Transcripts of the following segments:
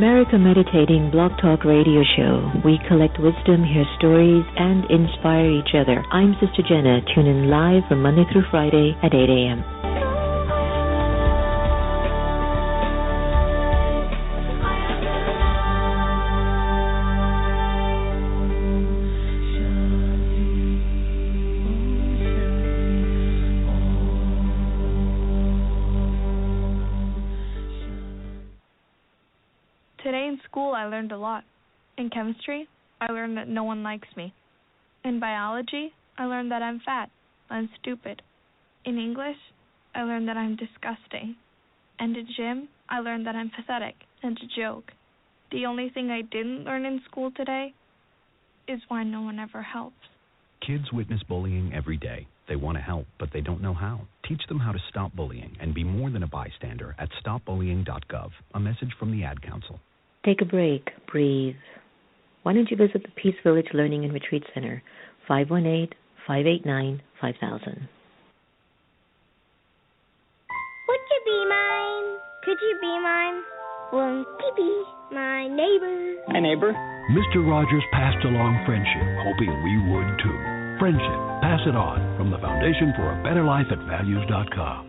America Meditating Blog Talk Radio Show. We collect wisdom, hear stories, and inspire each other. I'm Sister Jenna. Tune in live from Monday through Friday at 8 a.m. Today in school I learned a lot. In chemistry, I learned that no one likes me. In biology, I learned that I'm fat and stupid. In English, I learned that I'm disgusting. And in gym, I learned that I'm pathetic and a joke. The only thing I didn't learn in school today is why no one ever helps. Kids witness bullying every day. They want to help, but they don't know how. Teach them how to stop bullying and be more than a bystander at stopbullying.gov. A message from the Ad Council. Take a break. Breathe. Why don't you visit the Peace Village Learning and Retreat Center, 518-589-5000. Would you be mine? Could you be mine? Won't you be my neighbor? Hi, neighbor. Mr. Rogers passed along friendship, hoping we would too. Friendship. Pass it on from the Foundation for a Better Life at Values.com.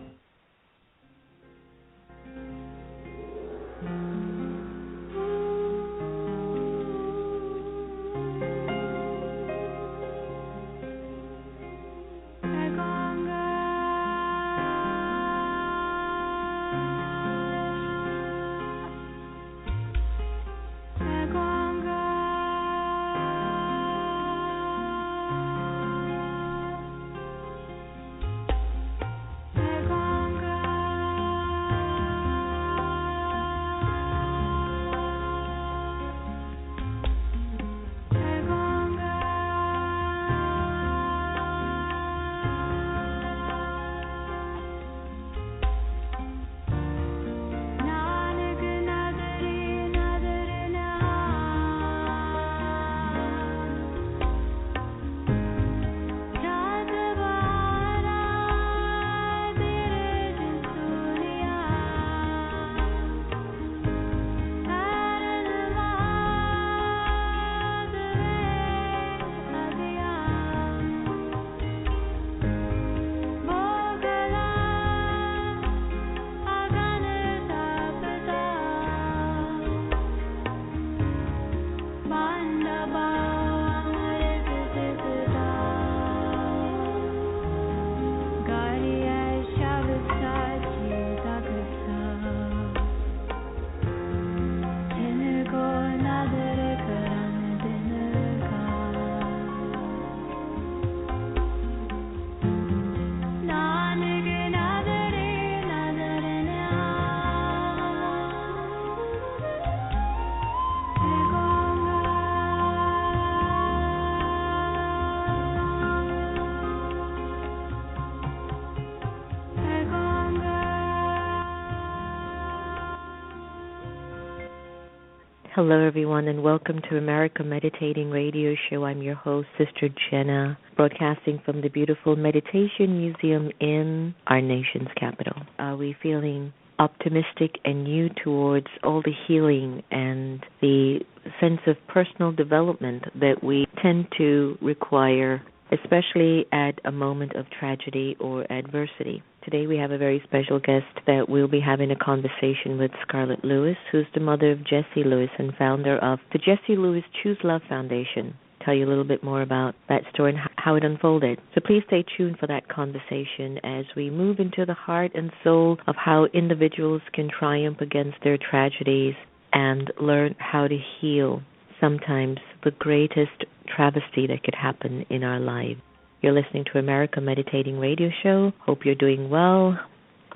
Hello, everyone, and welcome to America Meditating Radio Show. I'm your host, Sister Jenna, broadcasting from the beautiful Meditation Museum in our nation's capital. Are we feeling optimistic and new towards all the healing and the sense of personal development that we tend to require, especially at a moment of tragedy or adversity? Today we have a very special guest that we'll be having a conversation with, Scarlett Lewis, who's the mother of Jesse Lewis and founder of the Jesse Lewis Choose Love Foundation. Tell you a little bit more about that story and how it unfolded. So please stay tuned for that conversation as we move into the heart and soul of how individuals can triumph against their tragedies and learn how to heal sometimes the greatest travesty that could happen in our lives. You're listening to America Meditating Radio Show. Hope you're doing well,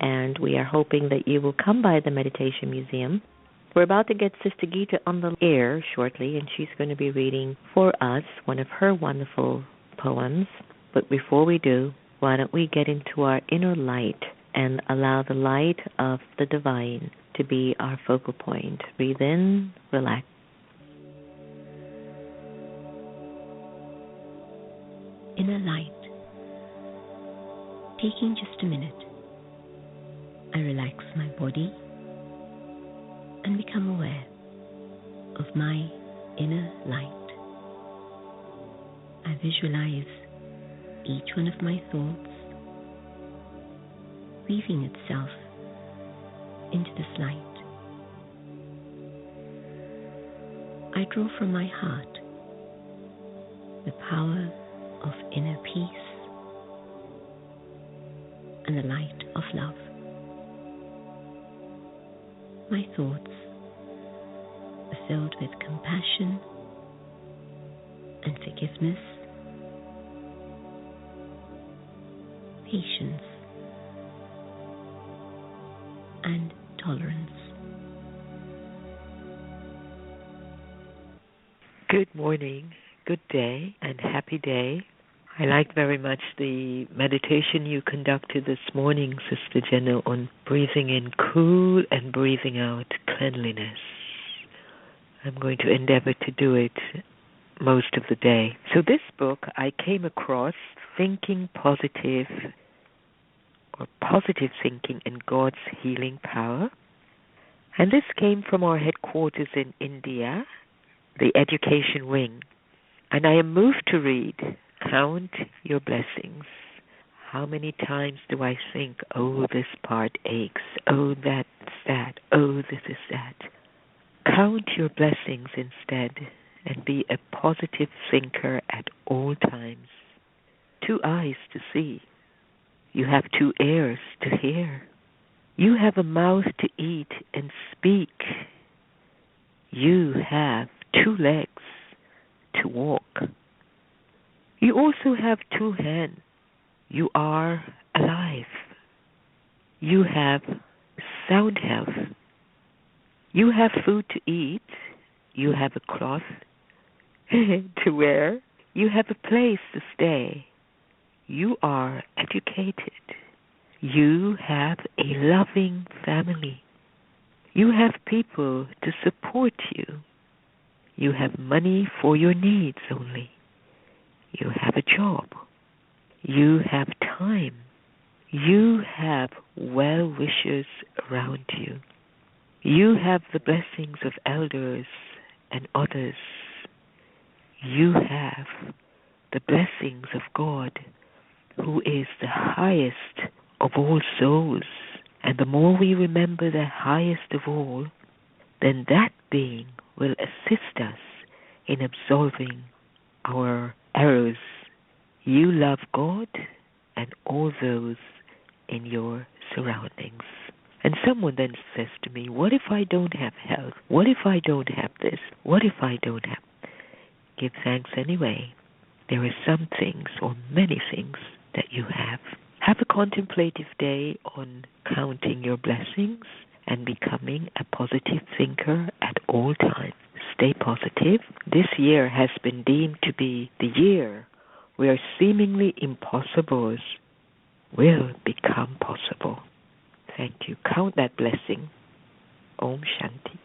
and we are hoping that you will come by the Meditation Museum. We're about to get Sister Gita on the air shortly, and she's going to be reading for us one of her wonderful poems. But before we do, why don't we get into our inner light and allow the light of the divine to be our focal point. Breathe in, relax. Inner light. Taking just a minute, I relax my body and become aware visualize each one of my thoughts weaving itself into this light. I draw from my heart the power of inner peace and the light of love. My thoughts are filled with compassion and forgiveness, patience, and tolerance. Good morning, good day, and happy day. I liked very much the meditation you conducted this morning, Sister Jenna, on breathing in cool and breathing out cleanliness. I'm going to endeavor to do it most of the day. So this book I came across, Thinking Positive, or Positive Thinking and God's Healing Power. And this came from our headquarters in India, the education wing. And I am moved to read, Count Your Blessings. How many times do I think, oh, this part aches, oh, that's that, oh, this is that. Count your blessings instead and be a positive thinker at all times. 2 eyes to see. You have 2 ears to hear. You have a mouth to eat and speak. You have 2 legs to walk. You also have 2 hands. You are alive. You have sound health. You have food to eat. You have a cloth to wear. You have a place to stay. You are educated. You have a loving family. You have people to support you. You have money for your needs only. You have a job. You have time. You have well-wishers around you. You have the blessings of elders and others. You have the blessings of God, who is the highest of all souls. And the more we remember the highest of all, then that being will assist us in absolving our errors. You love God and all those in your surroundings. And someone then says to me, what if I don't have health? What if I don't have this? What if I don't have? Give thanks anyway. There are some things or many things that you have. Have a contemplative day on counting your blessings and becoming a positive thinker at all times. Stay positive. This year has been deemed to be the year where seemingly impossibles will become possible. Thank you. Count that blessing. Om Shanti.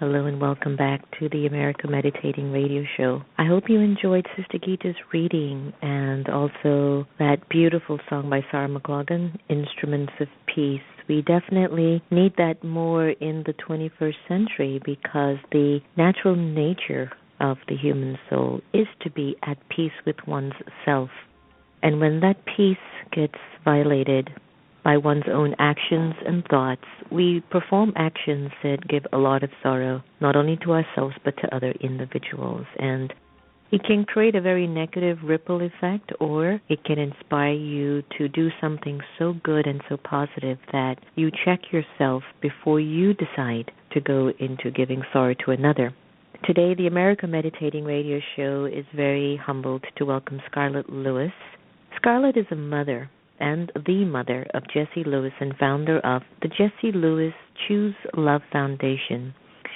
Hello and welcome back to the America Meditating Radio Show. I hope you enjoyed Sister Gita's reading and also that beautiful song by Sarah McLachlan, Instruments of Peace. We definitely need that more in the 21st century because the natural nature of the human soul is to be at peace with one's self. And when that peace gets violated by one's own actions and thoughts, we perform actions that give a lot of sorrow, not only to ourselves but to other individuals. And it can create a very negative ripple effect, or it can inspire you to do something so good and so positive that you check yourself before you decide to go into giving sorrow to another. Today, the America Meditating Radio Show is very humbled to welcome Scarlett Lewis. Scarlett is a mother and the mother of Jesse Lewis and founder of the Jesse Lewis Choose Love Foundation.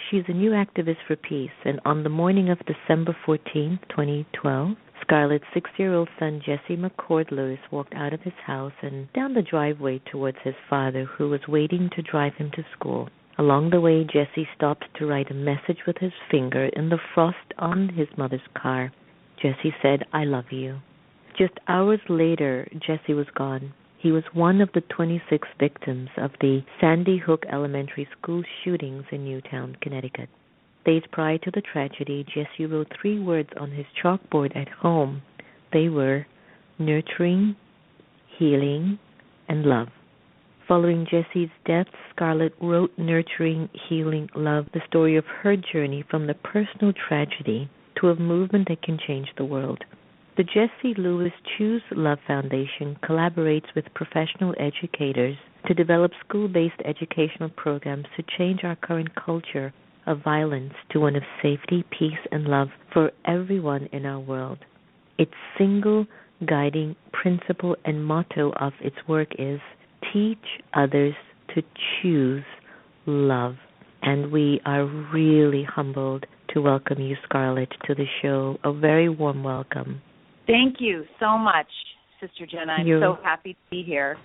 She's a new activist for peace, and on the morning of December 14, 2012, Scarlett's 6-year-old son Jesse McCord Lewis walked out of his house and down the driveway towards his father, who was waiting to drive him to school. Along the way, Jesse stopped to write a message with his finger in the frost on his mother's car. Jesse said, "I love you." Just hours later, Jesse was gone. He was one of the 26 victims of the Sandy Hook Elementary School shootings in Newtown, Connecticut. Days prior to the tragedy, Jesse wrote 3 words on his chalkboard at home. They were nurturing, healing, and love. Following Jesse's death, Scarlett wrote Nurturing, Healing, Love, the story of her journey from the personal tragedy to a movement that can change the world. The Jesse Lewis Choose Love Foundation collaborates with professional educators to develop school-based educational programs to change our current culture of violence to one of safety, peace, and love for everyone in our world. Its single guiding principle and motto of its work is teach others to choose love. And we are really humbled to welcome you, Scarlett, to the show. A very warm welcome. Thank you so much, Sister Jenna. I'm so happy to be here.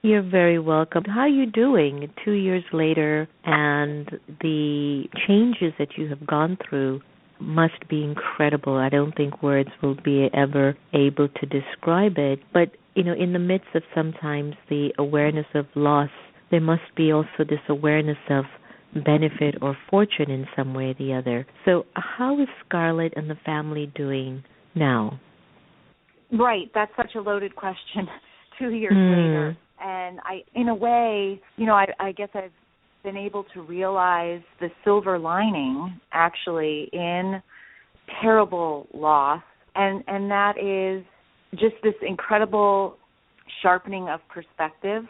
You're very welcome. How are you doing 2 years later? And the changes that you have gone through must be incredible. I don't think words will be ever able to describe it. But, you know, in the midst of sometimes the awareness of loss, there must be also this awareness of benefit or fortune in some way or the other. So how is Scarlett and the family doing now? Right, that's such a loaded question 2 years later. And in a way, you know, I guess I've been able to realize the silver lining actually in terrible loss, and that is just this incredible sharpening of perspective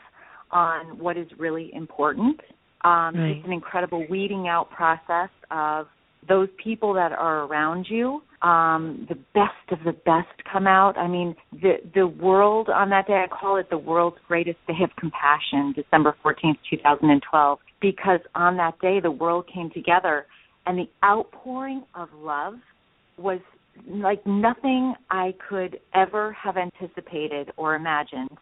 on what is really important. Right. It's an incredible weeding out process of those people that are around you. The best of the best come out. I mean, the world on that day, I call it the world's greatest day of compassion, December 14th, 2012, because on that day the world came together and the outpouring of love was like nothing I could ever have anticipated or imagined.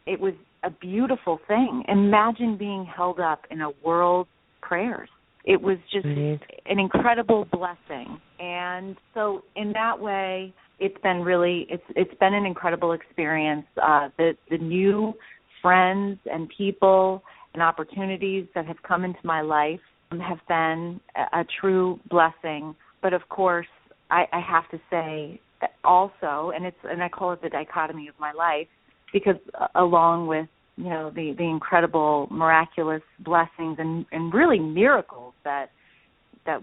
It was a beautiful thing. Imagine being held up in a world's prayers. It was just an incredible blessing. And so in that way, it's been really, it's been an incredible experience. The new friends and people and opportunities that have come into my life have been a true blessing. But of course, I have to say also, and I call it the dichotomy of my life, because along with, you know, the incredible miraculous blessings and really miracles that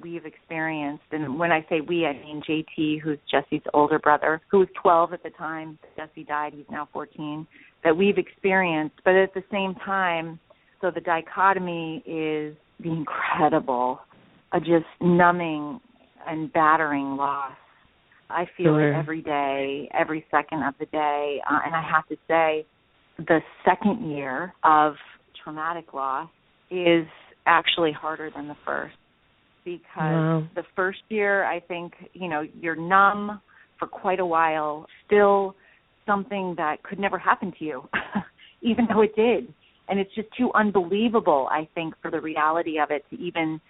we've experienced. And when I say we, I mean JT, who's Jesse's older brother, who was 12 at the time Jesse died. He's now 14, that we've experienced. But at the same time, so the dichotomy is the incredible, just numbing and battering loss. I feel it every day, every second of the day. And I have to say, the second year of traumatic loss is actually harder than the first, because the first year, I think, you know, you're numb for quite a while, still something that could never happen to you, even though it did. And it's just too unbelievable, I think, for the reality of it to even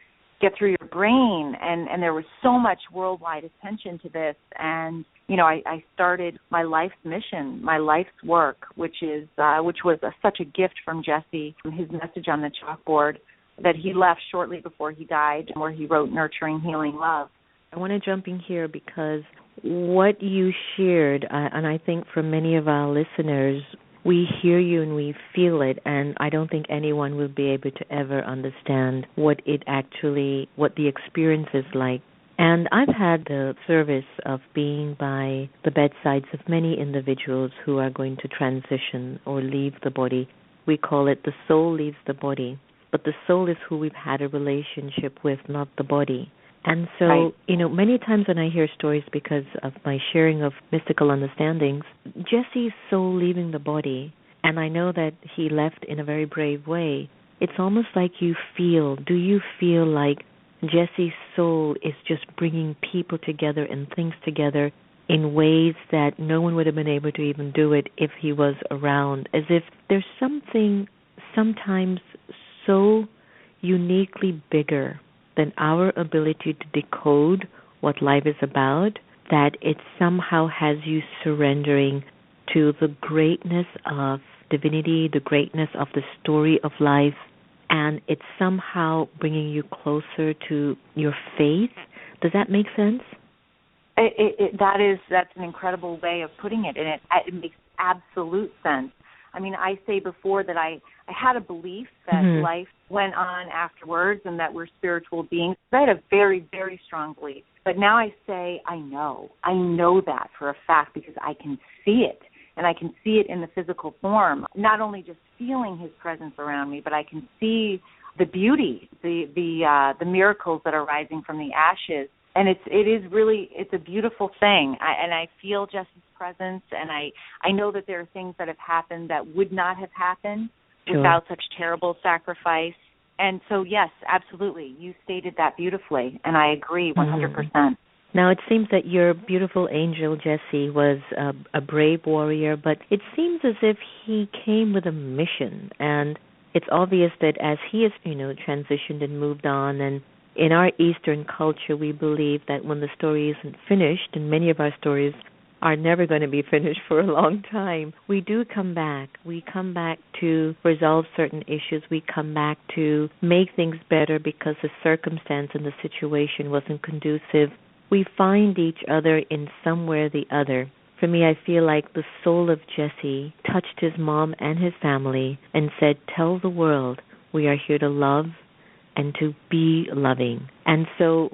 get through your brain. And there was so much worldwide attention to this. And, you know, I started my life's mission, my life's work, which was such a gift from Jesse, from his message on the chalkboard that he left shortly before he died, where he wrote Nurturing Healing Love. I want to jump in here because what you shared, and I think for many of our listeners, we hear you and we feel it, and I don't think anyone will be able to ever understand what the experience is like. And I've had the service of being by the bedsides of many individuals who are going to transition or leave the body. We call it the soul leaves the body, but the soul is who we've had a relationship with, not the body. And so, right. You know, many times when I hear stories because of my sharing of mystical understandings, Jesse's soul leaving the body, and I know that he left in a very brave way, it's almost like do you feel like Jesse's soul is just bringing people together and things together in ways that no one would have been able to even do it if he was around, as if there's something sometimes so uniquely bigger than our ability to decode what life is about, that it somehow has you surrendering to the greatness of divinity, the greatness of the story of life, and it's somehow bringing you closer to your faith. Does that make sense? That's an incredible way of putting it, and it makes absolute sense. I mean, I say before that I had a belief that life went on afterwards and that we're spiritual beings. I had a very, very strong belief. But now I say I know. I know that for a fact because I can see it, and I can see it in the physical form, not only just feeling his presence around me, but I can see the beauty, the miracles that are rising from the ashes. And it's a beautiful thing. I feel Jesse's presence, and I know that there are things that have happened that would not have happened without such terrible sacrifice. And so, yes, absolutely. You stated that beautifully, and I agree 100%. Now, it seems that your beautiful angel, Jesse, was a brave warrior, but it seems as if he came with a mission. And it's obvious that as he has, transitioned and moved on, and in our Eastern culture, we believe that when the story isn't finished, and many of our stories are never going to be finished for a long time, we do come back. We come back to resolve certain issues. We come back to make things better because the circumstance and the situation wasn't conducive. We find each other in some way or the other. For me, I feel like the soul of Jesse touched his mom and his family and said, tell the world we are here to love and to be loving. And so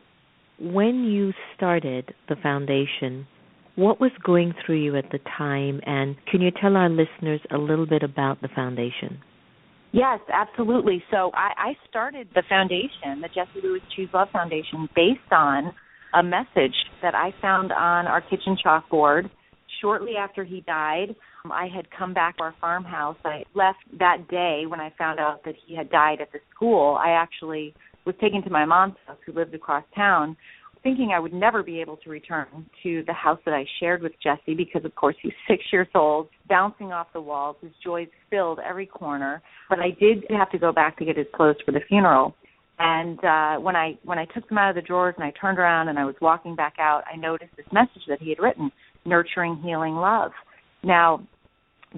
when you started the foundation, what was going through you at the time, and can you tell our listeners a little bit about the foundation? Yes, absolutely. So I started the foundation, the Jesse Lewis Choose Love Foundation, based on a message that I found on our kitchen chalkboard shortly after he died. I had come back to our farmhouse. I left that day when I found out that he had died at the school. I actually was taken to my mom's house, who lived across town, thinking I would never be able to return to the house that I shared with Jesse because, of course, he's 6 years old, bouncing off the walls. His joys filled every corner. But I did have to go back to get his clothes for the funeral. And when I took them out of the drawers and I turned around and I was walking back out, I noticed this message that he had written, Nurturing Healing Love. Now,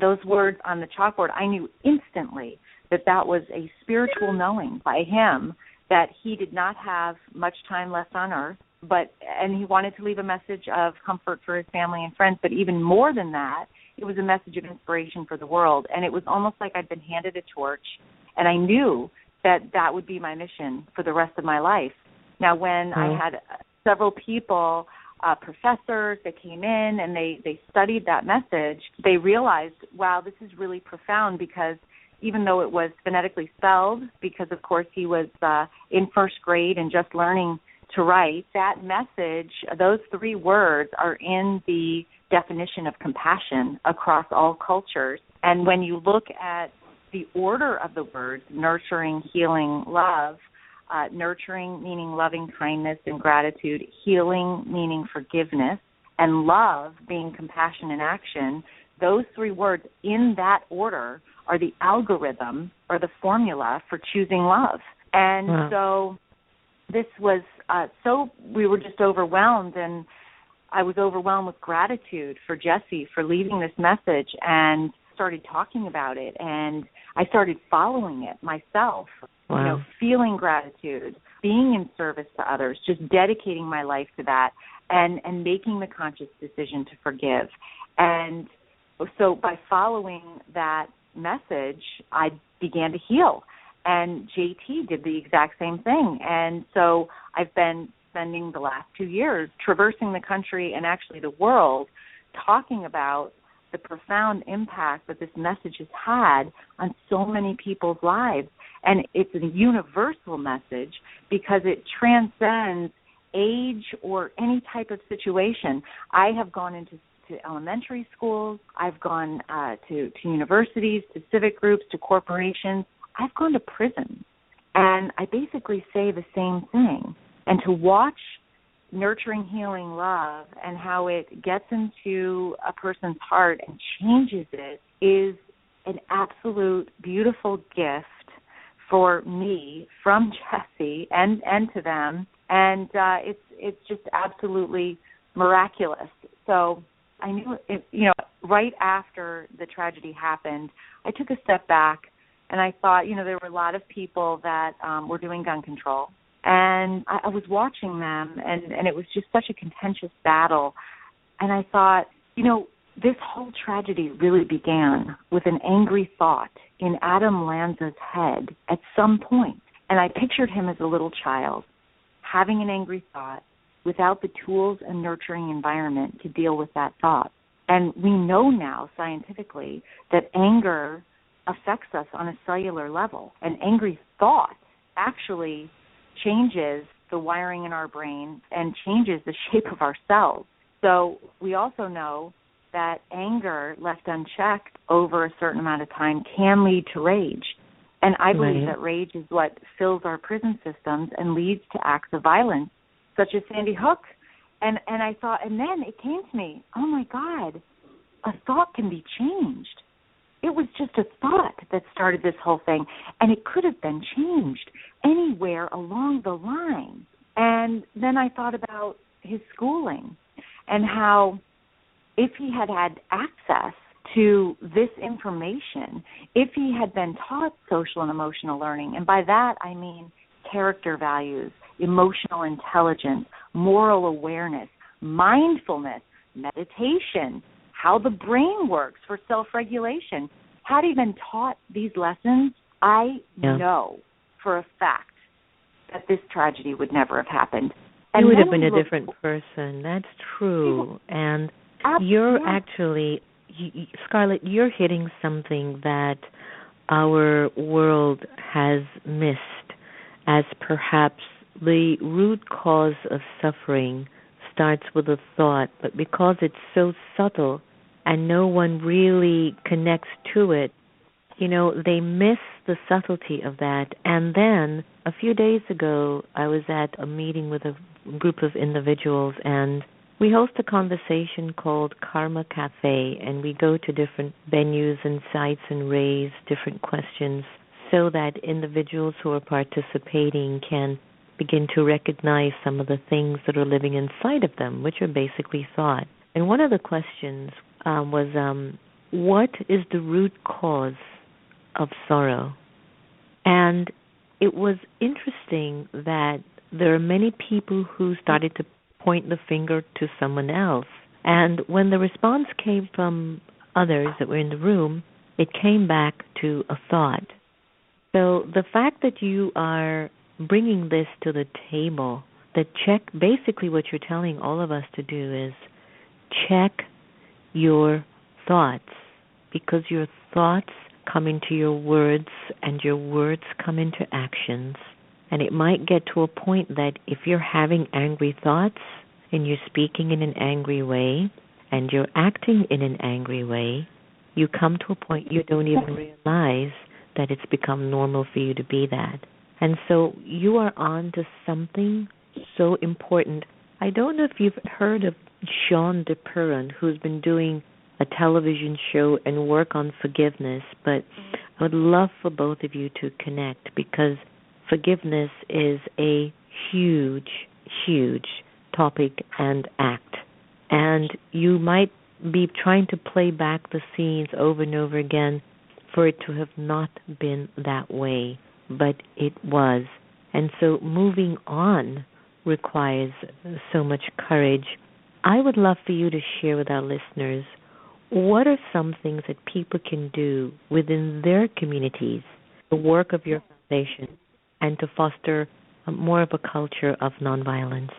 those words on the chalkboard, I knew instantly that was a spiritual knowing by him that he did not have much time left on earth, and he wanted to leave a message of comfort for his family and friends. But even more than that, it was a message of inspiration for the world. And it was almost like I'd been handed a torch, and I knew that would be my mission for the rest of my life. Now, when I had several people, professors that came in and they studied that message, they realized, wow, this is really profound, because even though it was phonetically spelled, because, of course, he was in first grade and just learning to write, that message, those 3 words are in the definition of compassion across all cultures. And when you look at the order of the words, nurturing, healing, love, nurturing meaning loving kindness and gratitude, healing meaning forgiveness, and love being compassion and action, those 3 words in that order are the algorithm or the formula for choosing love. And so this was we were just overwhelmed, and I was overwhelmed with gratitude for Jesse for leaving this message, and started talking about it, and I started following it myself. Wow. Feeling gratitude, being in service to others, just dedicating my life to that, and making the conscious decision to forgive. And so by following that message, I began to heal. And JT did the exact same thing. And so I've been spending the last 2 years traversing the country and actually the world talking about the profound impact that this message has had on so many people's lives. And it's a universal message because it transcends age or any type of situation. I have gone into elementary schools. I've gone to universities, to civic groups, to corporations. I've gone to prisons. And I basically say the same thing. And to watch nurturing, healing love and how it gets into a person's heart and changes it is an absolute beautiful gift for me from Jesse and to them. And it's just absolutely miraculous. So I knew, right after the tragedy happened, I took a step back and I thought, there were a lot of people that were doing gun control. And I was watching them, and it was just such a contentious battle. And I thought, this whole tragedy really began with an angry thought in Adam Lanza's head at some point. And I pictured him as a little child having an angry thought without the tools and nurturing environment to deal with that thought. And we know now scientifically that anger affects us on a cellular level. An angry thought actually changes the wiring in our brain and changes the shape of our cells. So we also know that anger left unchecked over a certain amount of time can lead to rage. And I believe that rage is what fills our prison systems and leads to acts of violence, such as Sandy Hook. And I thought, and then it came to me, oh my God, a thought can be changed. It was just a thought that started this whole thing, and it could have been changed anywhere along the line. And then I thought about his schooling and how if he had had access to this information, if he had been taught social and emotional learning, and by that I mean character values, emotional intelligence, moral awareness, mindfulness, meditation, how the brain works for self-regulation. Had he been taught these lessons, I know for a fact that this tragedy would never have happened. And you would have been a different person. That's true. And you're actually, Scarlett, you're hitting something that our world has missed as perhaps the root cause of suffering starts with a thought, but because it's so subtle and no one really connects to it, they miss the subtlety of that. And then a few days ago, I was at a meeting with a group of individuals, and we host a conversation called Karma Cafe, and we go to different venues and sites and raise different questions so that individuals who are participating can begin to recognize some of the things that are living inside of them, which are basically thought. And one of the questions was, what is the root cause of sorrow? And it was interesting that there are many people who started to point the finger to someone else. And when the response came from others that were in the room, it came back to a thought. So the fact that you are bringing this to the table, that basically what you're telling all of us to do is check your thoughts, because your thoughts come into your words and your words come into actions. And it might get to a point that if you're having angry thoughts and you're speaking in an angry way and you're acting in an angry way, you come to a point you don't even realize that it's become normal for you to be that. And so you are on to something so important. I don't know if you've heard of Sean DePurin, who's been doing a television show and work on forgiveness, but I would love for both of you to connect, because forgiveness is a huge, huge topic and act. And you might be trying to play back the scenes over and over again for it to have not been that way, but it was. And so moving on requires so much courage. I would love for you to share with our listeners, what are some things that people can do within their communities, the work of your foundation, and to foster more of a culture of nonviolence?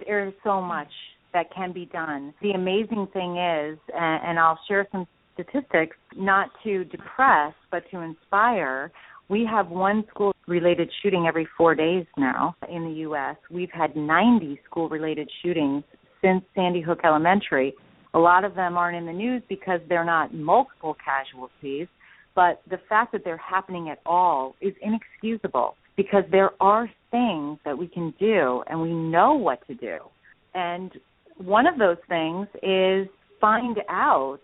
There's so much that can be done. The amazing thing is, and I'll share some statistics, not to depress, but to inspire. We have one school-related shooting every 4 days now in the U.S. We've had 90 school-related shootings since Sandy Hook Elementary. A lot of them aren't in the news because they're not multiple casualties, but the fact that they're happening at all is inexcusable because there are things that we can do and we know what to do. And one of those things is find out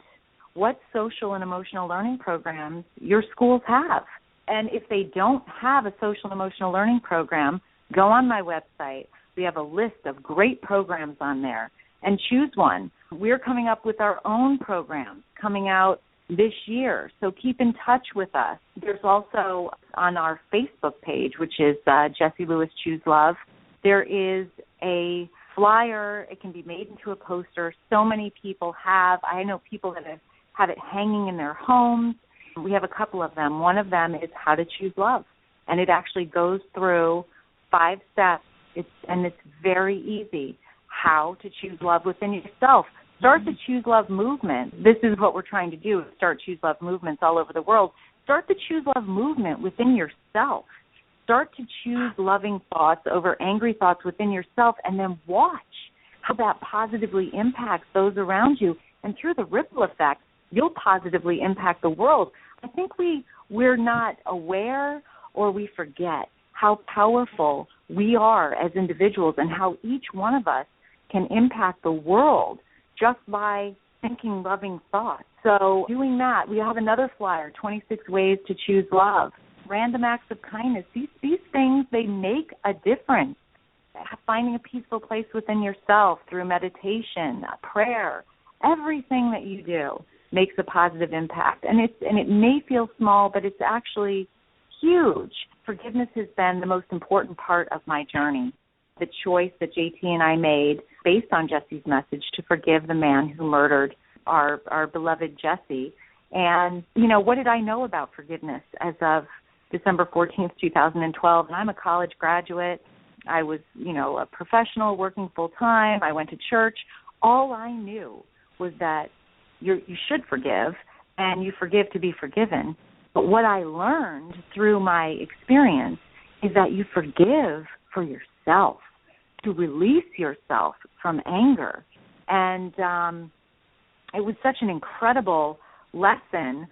what social and emotional learning programs your schools have. And if they don't have a social and emotional learning program, go on my website. We have a list of great programs on there and choose one. We're coming up with our own programs coming out this year, so keep in touch with us. There's also on our Facebook page, which is Jessie Lewis Choose Love, there is a flyer. It can be made into a poster. So many people have. I know people that have it hanging in their homes. We have a couple of them. One of them is How to Choose Love, and it actually goes through 5 steps. It's very easy. How to choose love within yourself. Start the Choose Love movement. This is what we're trying to do, start Choose Love movements all over the world. Start the Choose Love movement within yourself. Start to choose loving thoughts over angry thoughts within yourself, and then watch how that positively impacts those around you. And through the ripple effect, you'll positively impact the world. I think we're not aware, or we forget how powerful we are as individuals and how each one of us can impact the world just by thinking loving thoughts. So doing that, we have another flyer, 26 Ways to Choose Love. Random acts of kindness. These things, they make a difference. Finding a peaceful place within yourself through meditation, prayer, everything that you do makes a positive impact. And it may feel small, but it's actually huge. Forgiveness has been the most important part of my journey. The choice that JT and I made based on Jesse's message to forgive the man who murdered our beloved Jesse. And, what did I know about forgiveness as of December 14th, 2012? And I'm a college graduate. I was, a professional working full-time. I went to church. All I knew was that you should forgive, and you forgive to be forgiven. But what I learned through my experience is that you forgive for yourself, to release yourself from anger. And it was such an incredible lesson.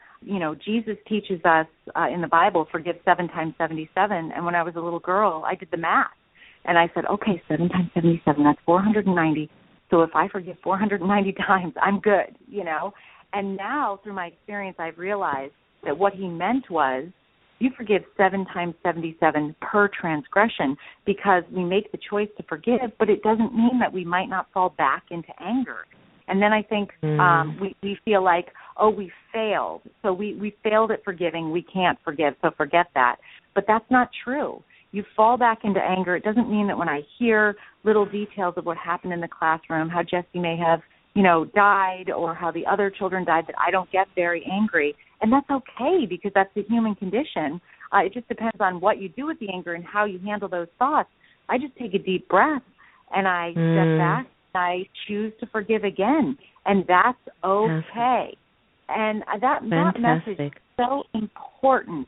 Jesus teaches us in the Bible, forgive 7 times 77. And when I was a little girl, I did the math. And I said, okay, 7 times 77, that's 490. So if I forgive 490 times, I'm good, And now, through my experience, I've realized that what he meant was you forgive 7 times 77 per transgression, because we make the choice to forgive, but it doesn't mean that we might not fall back into anger. And then I think we feel like, we failed. So we failed at forgiving. We can't forgive, so forget that. But that's not true. You fall back into anger. It doesn't mean that when I hear little details of what happened in the classroom, how Jesse may have, died, or how the other children died, that I don't get very angry. And that's okay, because that's the human condition. It just depends on what you do with the anger and how you handle those thoughts. I just take a deep breath, and I step back, and I choose to forgive again. And that's okay. And that message is so important.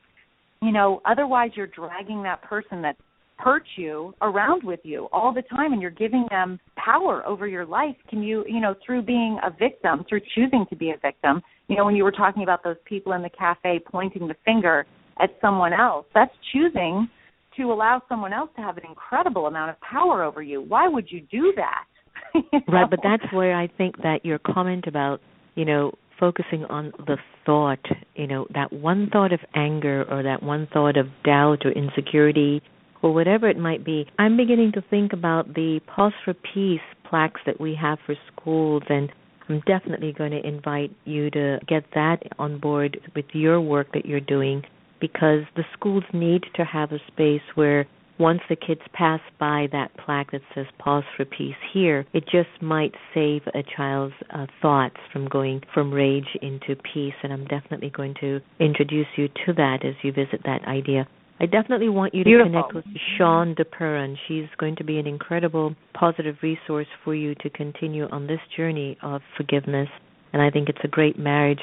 Otherwise you're dragging that person that hurt you around with you all the time, and you're giving them power over your life. Can you, through being a victim, through choosing to be a victim, when you were talking about those people in the cafe pointing the finger at someone else, that's choosing to allow someone else to have an incredible amount of power over you. Why would you do that? Right, but that's where I think that your comment about, focusing on the thought, that one thought of anger or that one thought of doubt or insecurity or whatever it might be. I'm beginning to think about the Pause for Peace plaques that we have for schools, and I'm definitely going to invite you to get that on board with your work that you're doing, because the schools need to have a space where once the kids pass by that plaque that says Pause for Peace here, it just might save a child's thoughts from going from rage into peace, and I'm definitely going to introduce you to that as you visit that idea. I definitely want you to connect with Sean DePerron. She's going to be an incredible positive resource for you to continue on this journey of forgiveness, and I think it's a great marriage.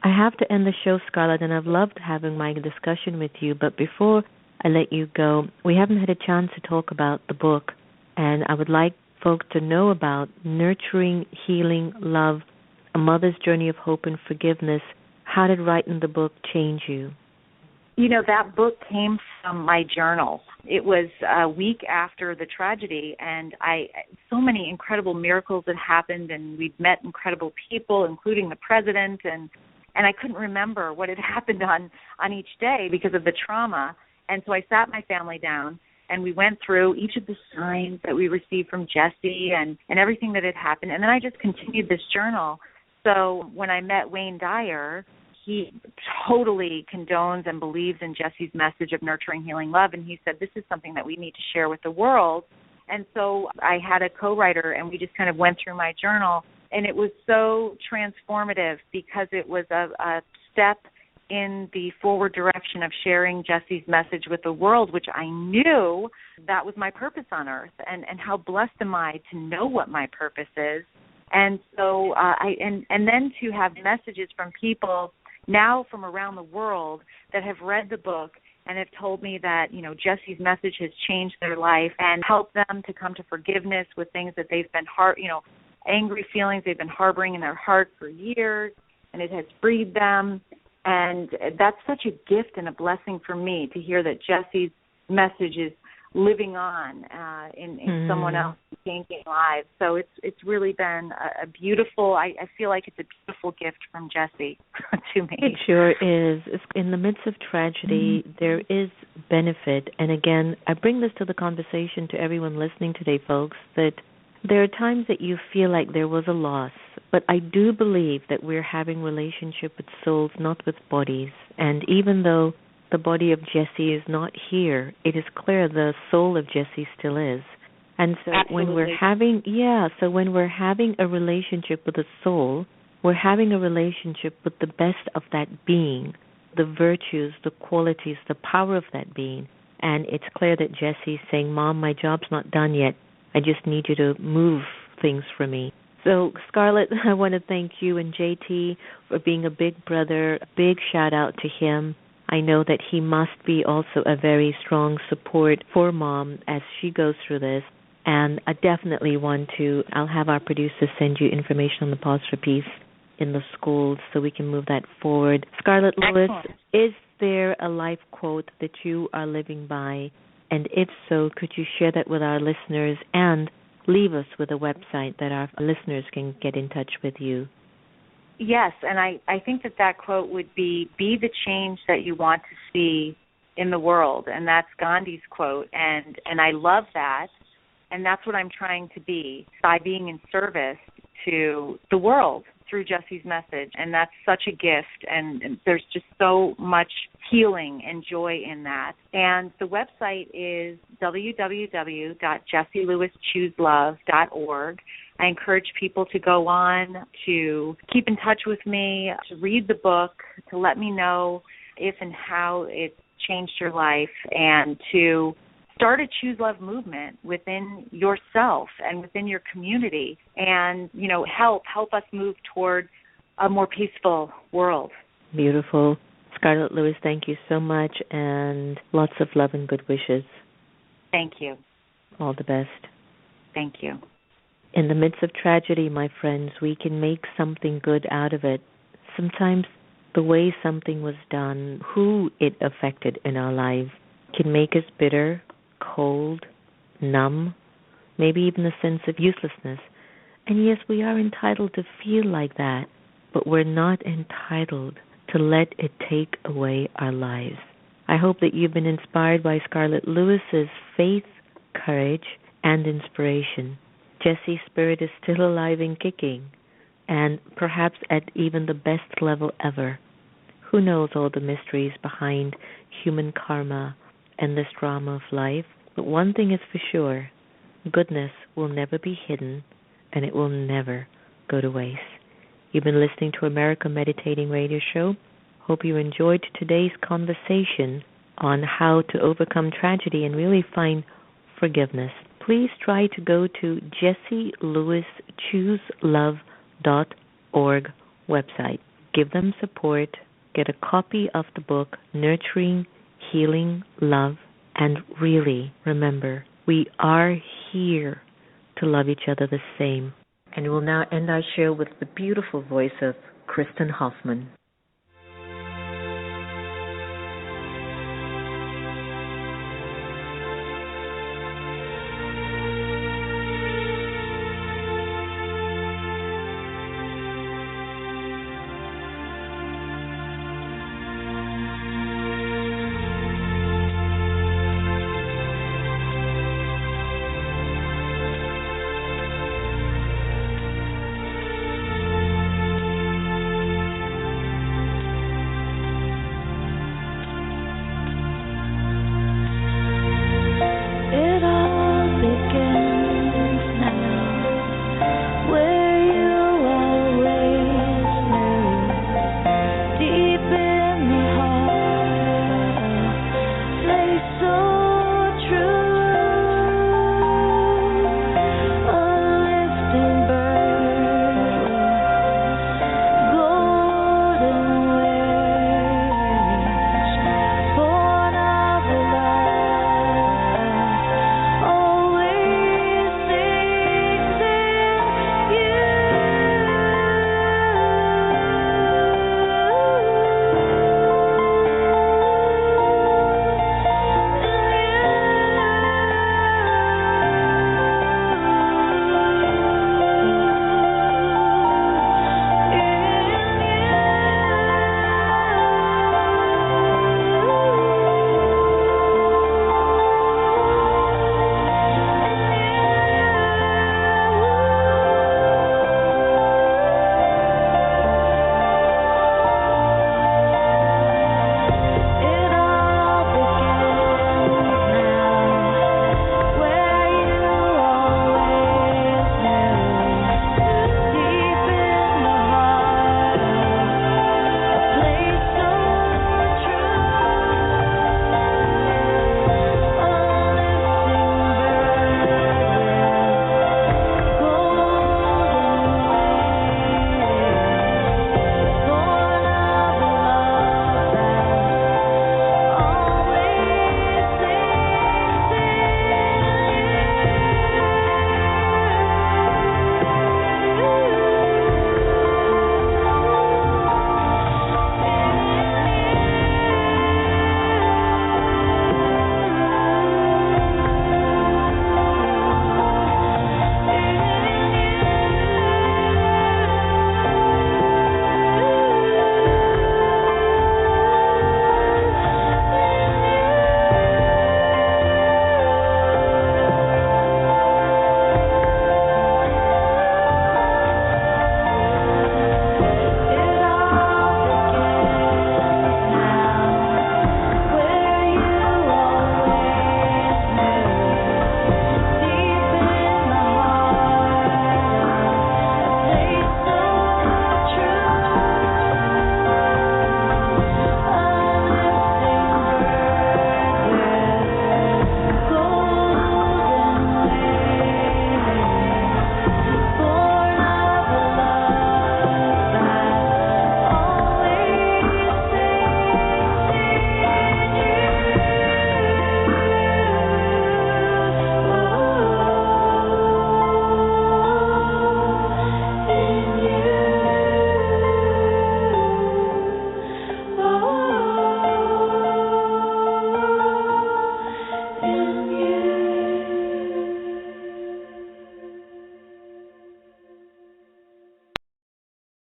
I have to end the show, Scarlett, and I've loved having my discussion with you, but before I let you go, we haven't had a chance to talk about the book, and I would like folks to know about Nurturing Healing Love, A Mother's Journey of Hope and Forgiveness. How did writing the book change you? You know, that book came from my journal. It was a week after the tragedy, and so many incredible miracles had happened, and we'd met incredible people, including the president, and I couldn't remember what had happened on each day because of the trauma. And so I sat my family down, and we went through each of the signs that we received from Jesse and everything that had happened. And then I just continued this journal. So when I met Wayne Dyer, he totally condones and believes in Jesse's message of nurturing, healing love. And he said, this is something that we need to share with the world. And so I had a co-writer, and we just kind of went through my journal. And it was so transformative because it was a step in the forward direction of sharing Jesse's message with the world, which I knew that was my purpose on earth, and how blessed am I to know what my purpose is. And so and then to have messages from people now from around the world that have read the book and have told me that, you know, Jesse's message has changed their life and helped them to come to forgiveness with things that they've been angry feelings they've been harboring in their heart for years, and it has freed them. And that's such a gift and a blessing for me to hear that Jesse's message is living on in someone else, changing lives. So it's really been a beautiful, I feel like it's a beautiful gift from Jesse to me. It sure is. In the midst of tragedy, there is benefit. And again, I bring this to the conversation to everyone listening today, folks, that there are times that you feel like there was a loss, but I do believe that we're having relationship with souls, not with bodies. And even though the body of Jesse is not here, it is clear the soul of Jesse still is. And so when we're having a relationship with a soul, we're having a relationship with the best of that being, the virtues, the qualities, the power of that being. And it's clear that Jesse's saying, Mom, my job's not done yet. I just need you to move things for me. So, Scarlett, I want to thank you and JT for being a big brother. A big shout-out to him. I know that he must be also a very strong support for Mom as she goes through this. And I definitely I'll have our producers send you information on the Pause for Peace in the schools so we can move that forward. Scarlett Lewis, is there a life quote that you are living by? And if so, could you share that with our listeners and leave us with a website that our listeners can get in touch with you? Yes, and I think that quote would be the change that you want to see in the world. And that's Gandhi's quote. And I love that. And that's what I'm trying to be by being in service to the world through Jesse's message. And that's such a gift. And there's just so much healing and joy in that. And the website is www.jesselewischooselove.org. I encourage people to go on, to keep in touch with me, to read the book, to let me know if and how it changed your life, and to start a Choose Love movement within yourself and within your community, and, you know, help us move toward a more peaceful world. Beautiful. Scarlett Lewis, thank you so much, and lots of love and good wishes. Thank you. All the best. Thank you. In the midst of tragedy, my friends, we can make something good out of it. Sometimes the way something was done, who it affected in our lives, can make us bitter, cold, numb, maybe even a sense of uselessness. And yes, we are entitled to feel like that, but we're not entitled to let it take away our lives. I hope that you've been inspired by Scarlett Lewis's faith, courage, and inspiration. Jessie's spirit is still alive and kicking, and perhaps at even the best level ever. Who knows all the mysteries behind human karma and this drama of life? But one thing is for sure, goodness will never be hidden, and it will never go to waste. You've been listening to America Meditating Radio Show. Hope you enjoyed today's conversation on how to overcome tragedy and really find forgiveness. Please try to go to JessieLewisChooseLove.org website. Give them support. Get a copy of the book, Nurturing, Healing, Love, and really remember, we are here to love each other the same. And we'll now end our show with the beautiful voice of Kristen Hoffman.